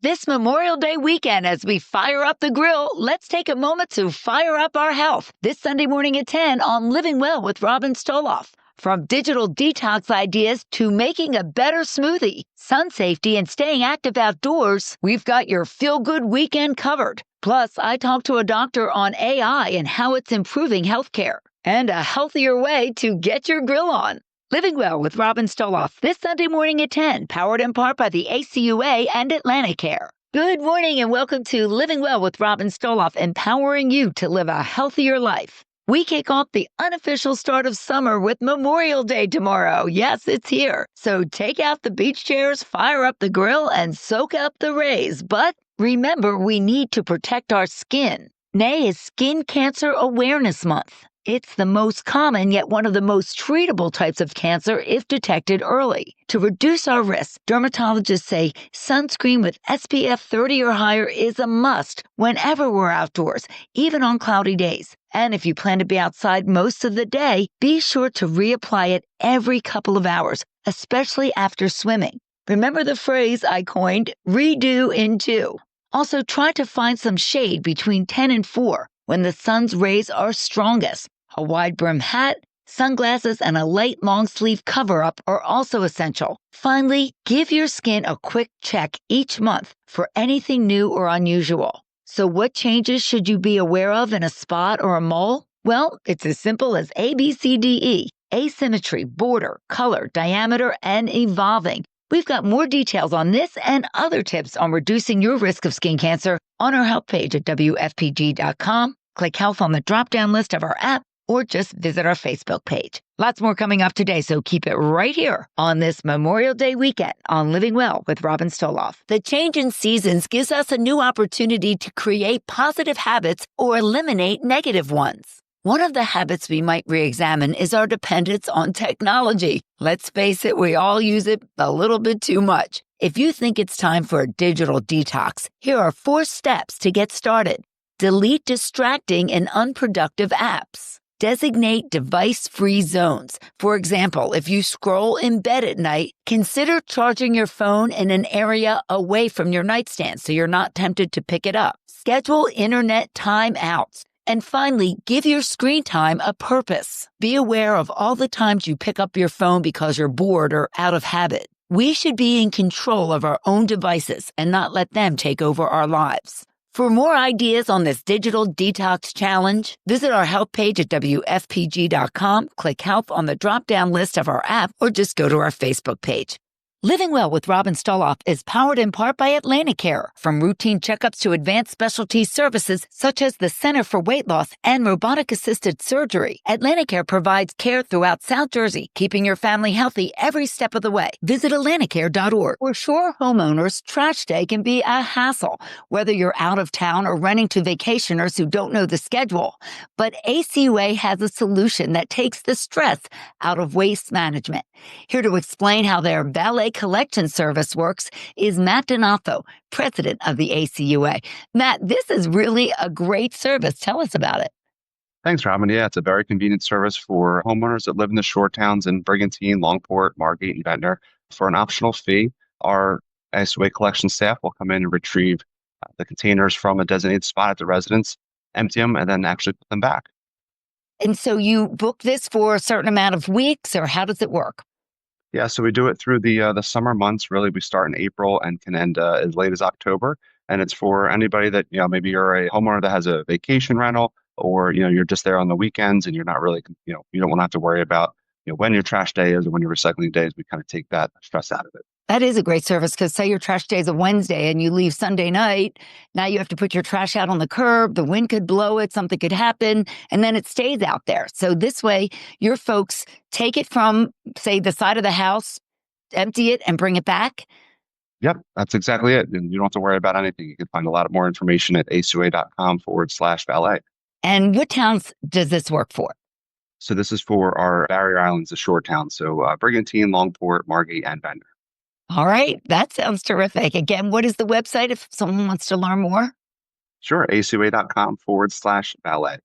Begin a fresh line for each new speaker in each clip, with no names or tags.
This Memorial Day weekend, as we fire up the grill, let's take a moment to fire up our health. This Sunday morning at 10 on Living Well with Robin Stoloff. From digital detox ideas to making a better smoothie, sun safety, and staying active outdoors, we've got your feel-good weekend covered. Plus, I talked to a doctor on AI and how it's improving healthcare and a healthier way to get your grill on. Living Well with Robin Stoloff this Sunday morning at 10, powered in part by the ACUA and Atlanticare. Good morning and welcome to Living Well with Robin Stoloff, empowering you to live a healthier life. We kick off the unofficial start of summer with Memorial Day tomorrow. Yes, it's here. So take out the beach chairs, fire up the grill, and soak up the rays. But remember, we need to protect our skin. May is Skin Cancer Awareness Month. It's the most common, yet one of the most treatable types of cancer if detected early. To reduce our risk, dermatologists say sunscreen with SPF 30 or higher is a must whenever we're outdoors, even on cloudy days. And if you plan to be outside most of the day, be sure to reapply it every couple of hours, especially after swimming. Remember the phrase I coined, redo in 2. Also, try to find some shade between 10 and 4 when the sun's rays are strongest. A wide brim hat, sunglasses, and a light long sleeve cover-up are also essential. Finally, give your skin a quick check each month for anything new or unusual. So what changes should you be aware of in a spot or a mole? Well, it's as simple as ABCDE: asymmetry, border, color, diameter, and evolving. We've got more details on this and other tips on reducing your risk of skin cancer on our help page at WFPG.com. Click Health on the drop-down list of our app, or just visit our Facebook page. Lots more coming up today, so keep it right here on this Memorial Day weekend on Living Well with Robin Stoloff. The change in seasons gives us a new opportunity to create positive habits or eliminate negative ones. One of the habits we might re-examine is our dependence on technology. Let's face it, we all use it a little bit too much. If you think it's time for a digital detox, here are 4 steps to get started. Delete distracting and unproductive apps. Designate device-free zones. For example, if you scroll in bed at night, consider charging your phone in an area away from your nightstand so you're not tempted to pick it up. Schedule internet timeouts. And finally, give your screen time a purpose. Be aware of all the times you pick up your phone because you're bored or out of habit. We should be in control of our own devices and not let them take over our lives. For more ideas on this digital detox challenge, visit our help page at WFPG.com, click Health on the drop-down list of our app, or just go to our Facebook page. Living Well with Robin Stoloff is powered in part by Atlanticare. From routine checkups to advanced specialty services such as the Center for Weight Loss and robotic-assisted surgery, Atlanticare provides care throughout South Jersey, keeping your family healthy every step of the way. Visit Atlanticare.org. For sure homeowners, trash day can be a hassle, whether you're out of town or renting to vacationers who don't know the schedule. But ACUA has a solution that takes the stress out of waste management. Here to explain how their valet collection service works is Matt Donato, president of the ACUA. Matt, this is really a great service. Tell us about it.
Thanks, Robin. Yeah, it's a very convenient service for homeowners that live in the shore towns in Brigantine, Longport, Margate, and Ventnor. For an optional fee, our ACUA collection staff will come in and retrieve the containers from a designated spot at the residence, empty them, and then actually put them back.
And so you book this for a certain amount of weeks, or how does it work?
Yeah, so we do it through the summer months. Really, we start in April and can end as late as October. And it's for anybody that, maybe you're a homeowner that has a vacation rental, or, you're just there on the weekends and you're not really, you don't want to have to worry about, when your trash day is or when your recycling day is. We kind of take that stress out of it.
That is a great service, because say your trash day is a Wednesday and you leave Sunday night. Now you have to put your trash out on the curb. The wind could blow it. Something could happen. And then it stays out there. So this way, your folks take it from, say, the side of the house, empty it, and bring it back.
Yep, that's exactly it. And you don't have to worry about anything. You can find a lot more information at acua.com/valet.
And what towns does this work for?
So this is for our barrier islands, the shore towns. So Brigantine, Longport, Margate, and Ventnor.
All right. That sounds terrific. Again, what is the website if someone wants to learn more?
Sure. acua.com/valet.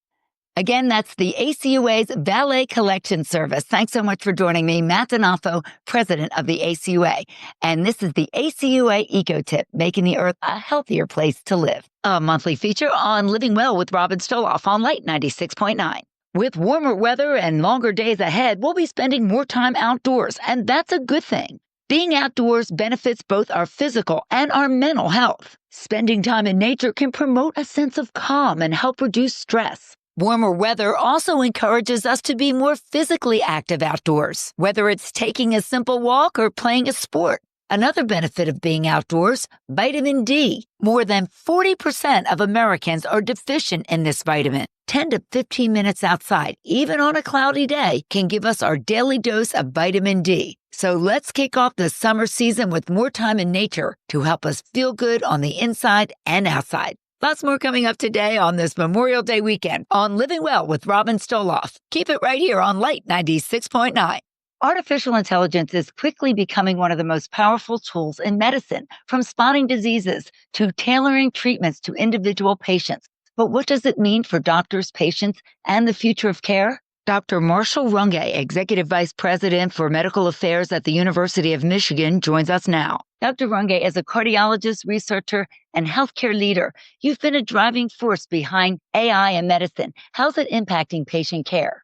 Again, that's the ACUA's Valet Collection Service. Thanks so much for joining me, Matt Donofo, president of the ACUA. And this is the ACUA Eco Tip, making the earth a healthier place to live. A monthly feature on Living Well with Robin Stoloff on Light 96.9. With warmer weather and longer days ahead, we'll be spending more time outdoors, and that's a good thing. Being outdoors benefits both our physical and our mental health. Spending time in nature can promote a sense of calm and help reduce stress. Warmer weather also encourages us to be more physically active outdoors, whether it's taking a simple walk or playing a sport. Another benefit of being outdoors, vitamin D. More than 40% of Americans are deficient in this vitamin. 10 to 15 minutes outside, even on a cloudy day, can give us our daily dose of vitamin D. So let's kick off the summer season with more time in nature to help us feel good on the inside and outside. Lots more coming up today on this Memorial Day weekend on Living Well with Robin Stoloff. Keep it right here on Light 96.9. Artificial intelligence is quickly becoming one of the most powerful tools in medicine, from spotting diseases to tailoring treatments to individual patients. But what does it mean for doctors, patients, and the future of care? Dr. Marshall Runge, Executive Vice President for Medical Affairs at the University of Michigan, joins us now. Dr. Runge is a cardiologist, researcher, and healthcare leader. You've been a driving force behind AI in medicine. How's it impacting patient care?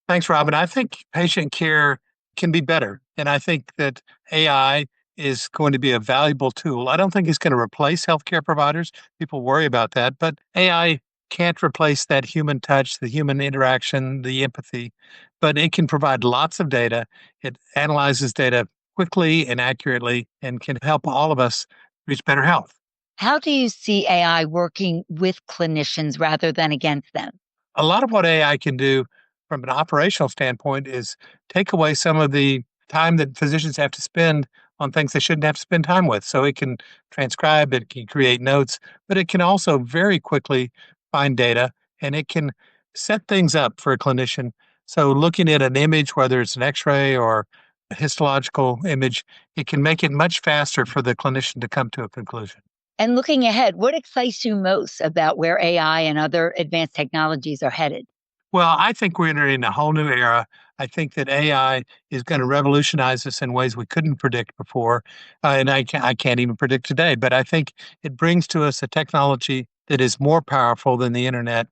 Thanks, Robin. I think patient care can be better. And I think that AI is going to be a valuable tool. I don't think it's going to replace healthcare providers. People worry about that. But AI can't replace that human touch, the human interaction, the empathy. But it can provide lots of data. It analyzes data quickly and accurately and can help all of us reach better health.
How do you see AI working with clinicians rather than against them?
A lot of what AI can do from an operational standpoint is take away some of the time that physicians have to spend on things they shouldn't have to spend time with. So it can transcribe, it can create notes, but it can also very quickly find data, and it can set things up for a clinician. So looking at an image, whether it's an X-ray or a histological image, it can make it much faster for the clinician to come to a conclusion.
And looking ahead, what excites you most about where AI and other advanced technologies are headed?
Well, I think we're entering a whole new era. I think that AI is going to revolutionize us in ways we couldn't predict before. And I can't even predict today, but I think it brings to us a technology that is more powerful than the internet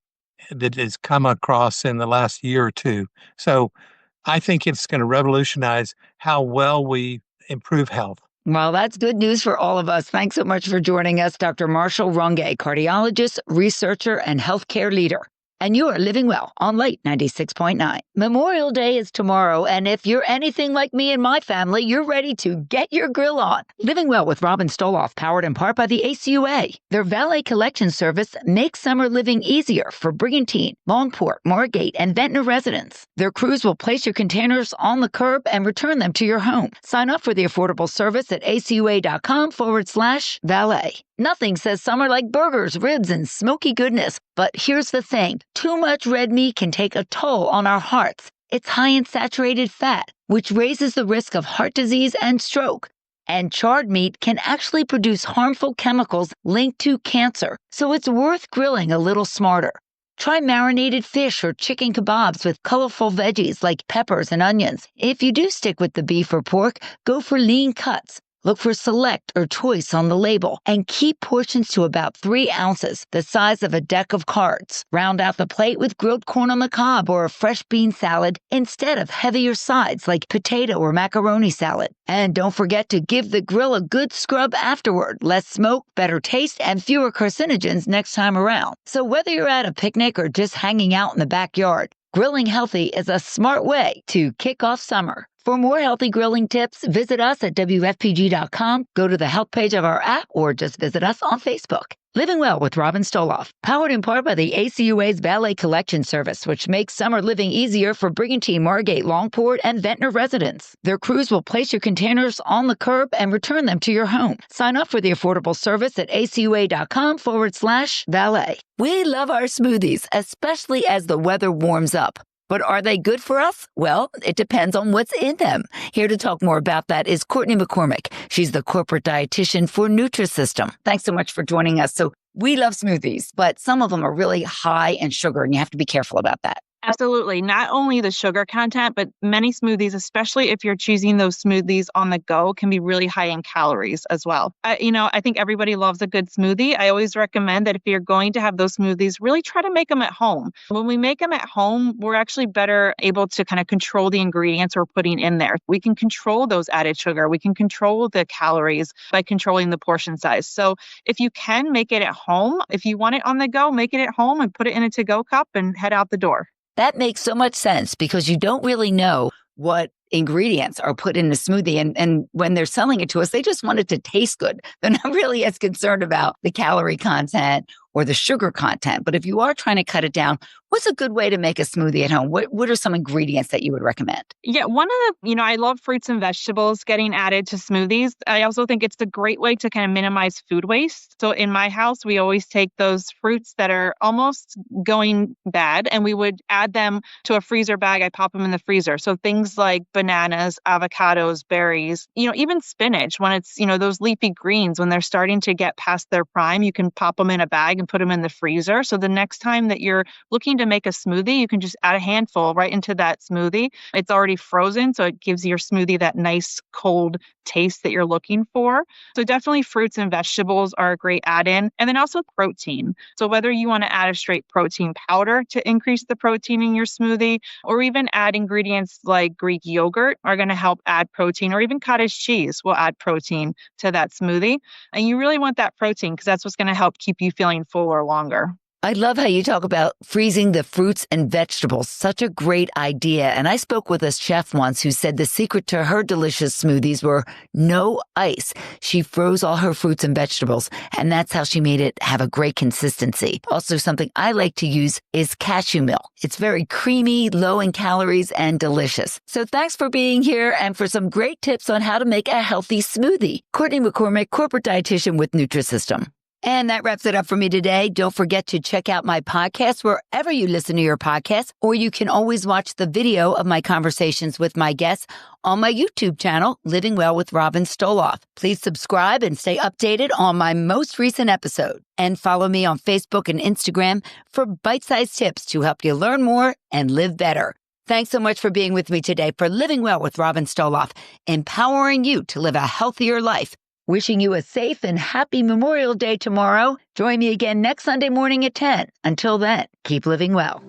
that has come across in the last year or two. So I think it's going to revolutionize how well we improve health.
Well, that's good news for all of us. Thanks so much for joining us, Dr. Marshall Runge, cardiologist, researcher, and healthcare leader. And you are living well on Light 96.9. Memorial Day is tomorrow, and if you're anything like me and my family, you're ready to get your grill on. Living Well with Robin Stoloff, powered in part by the ACUA. Their valet collection service makes summer living easier for Brigantine, Longport, Margate, and Ventnor residents. Their crews will place your containers on the curb and return them to your home. Sign up for the affordable service at acua.com/valet. Nothing says summer like burgers, ribs, and smoky goodness. But here's the thing. Too much red meat can take a toll on our hearts. It's high in saturated fat, which raises the risk of heart disease and stroke. And charred meat can actually produce harmful chemicals linked to cancer. So it's worth grilling a little smarter. Try marinated fish or chicken kebabs with colorful veggies like peppers and onions. If you do stick with the beef or pork, go for lean cuts. Look for select or choice on the label and keep portions to about 3 ounces, the size of a deck of cards. Round out the plate with grilled corn on the cob or a fresh bean salad instead of heavier sides like potato or macaroni salad. And don't forget to give the grill a good scrub afterward. Less smoke, better taste, and fewer carcinogens next time around. So whether you're at a picnic or just hanging out in the backyard, grilling healthy is a smart way to kick off summer. For more healthy grilling tips, visit us at WFPG.com, go to the health page of our app, or just visit us on Facebook. Living Well with Robin Stoloff, powered in part by the ACUA's Valet Collection Service, which makes summer living easier for Brigantine, Margate, Longport, and Ventnor residents. Their crews will place your containers on the curb and return them to your home. Sign up for the affordable service at acua.com/valet. We love our smoothies, especially as the weather warms up. But are they good for us? Well, it depends on what's in them. Here to talk more about that is Courtney McCormick. She's the corporate dietitian for Nutrisystem. Thanks so much for joining us. So We love smoothies, but some of them are really high in sugar, and you have to be careful about that.
Absolutely. Not only the sugar content, but many smoothies, especially if you're choosing those smoothies on the go, can be really high in calories as well. I think everybody loves a good smoothie. I always recommend that if you're going to have those smoothies, really try to make them at home. When we make them at home, we're actually better able to kind of control the ingredients we're putting in there. We can control those added sugar. We can control the calories by controlling the portion size. So if you can make it at home, if you want it on the go, make it at home and put it in a to-go cup and head out the door.
That makes so much sense because you don't really know what ingredients are put in the smoothie. And when they're selling it to us, they just want it to taste good. They're not really as concerned about the calorie content or the sugar content. But if you are trying to cut it down, what's a good way to make a smoothie at home? What are some ingredients that you would recommend?
Yeah, one of the, I love fruits and vegetables getting added to smoothies. I also think it's a great way to kind of minimize food waste. So in my house, we always take those fruits that are almost going bad and we would add them to a freezer bag. I pop them in the freezer. So things like bananas, avocados, berries, even spinach, when it's, those leafy greens, when they're starting to get past their prime, you can pop them in a bag and put them in the freezer. So the next time that you're looking to make a smoothie, you can just add a handful right into that smoothie. It's already frozen, so it gives your smoothie that nice cold taste that you're looking for. So definitely fruits and vegetables are a great add-in. And then also protein. So whether you want to add a straight protein powder to increase the protein in your smoothie, or even add ingredients like Greek yogurt are going to help add protein, or even cottage cheese will add protein to that smoothie. And you really want that protein because that's what's going to help keep you feeling fuller longer.
I love how you talk about freezing the fruits and vegetables. Such a great idea. And I spoke with a chef once who said the secret to her delicious smoothies were no ice. She froze all her fruits and vegetables, and that's how she made it have a great consistency. Also, something I like to use is cashew milk. It's very creamy, low in calories, and delicious. So thanks for being here and for some great tips on how to make a healthy smoothie. Courtney McCormick, corporate dietitian with Nutrisystem. And that wraps it up for me today. Don't forget to check out my podcast wherever you listen to your podcasts, or you can always watch the video of my conversations with my guests on my YouTube channel, Living Well with Robin Stoloff. Please subscribe and stay updated on my most recent episode. And follow me on Facebook and Instagram for bite-sized tips to help you learn more and live better. Thanks so much for being with me today for Living Well with Robin Stoloff, empowering you to live a healthier life. Wishing you a safe and happy Memorial Day tomorrow. Join me again next Sunday morning at 10. Until then, keep living well.